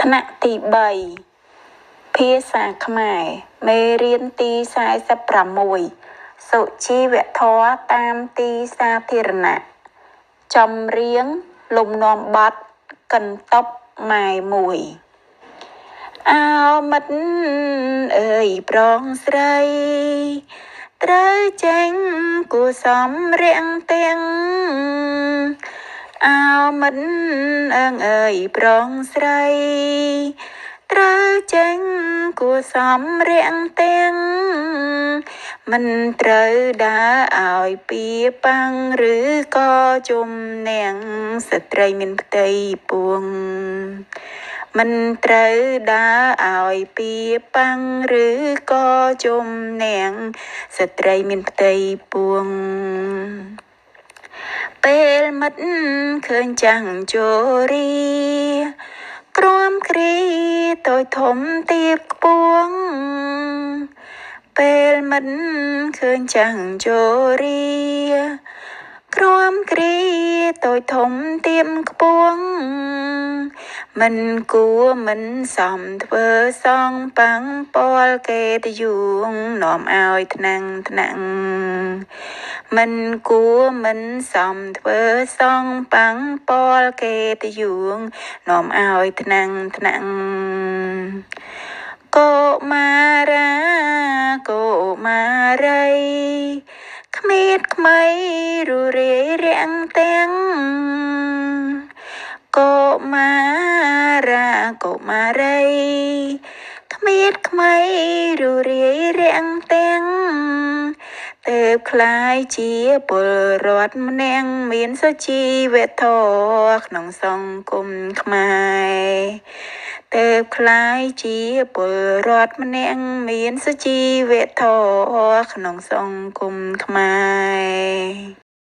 ថ្នាក់ទី3ភាសាខ្មែរមេរៀនទី46សុជីវធម៌តាមទីសាធារណៈចម្រៀងលំនាំបទកន្ទប់ម៉ែមួយអោមិត្តអើយប្រងស្រីត្រូវចេញគួសំរាំងទាំងអោមិត្តអើយប្រងស្រីត្រូវចេញគួសំរាំងទាំងមិនត្រូវដើរឲ្យពៀប៉ាំងឬក៏ជំនាងស្ត្រីមានផ្ទៃពួងមិនត្រូវដើរឲ្យពៀប៉ាំងឬក៏ជំនាងស្ត្រីមានផ្ទៃពួងពេលមិត្តឃើញចាំងជរីក្រំគ្រីតូចធំទៀបខ្ពងពេលមិត្តឃើញចាំងជរីក្រំគ្រីតូចធំទៀបខ្ពងមិនគួរមិនសមធ្វើសងប៉ាំងពាល់គេទៅយួងនាំឲ្យថ្នាំងមិនគួរមិនសមធ្វើសងប៉ាំងពាល់គេទៅយួងនាំឲ្យថ្នាំងកុមារាកុមារីក្មេតក្មៃរੂរាយរាំងទាំងកុមារាកុមារីក្មេតក្មៃរੂរាយរាំងទាំងទើបក្លាយជាពលរដ្ឋម្នាក់មានសុជីវធម៌ក្នុងសង្គមខ្មែរទើបក្លាយជាពលរដ្ឋម្នាក់មានសុជីវធម៌ក្នុងសង្គមខ្មែរ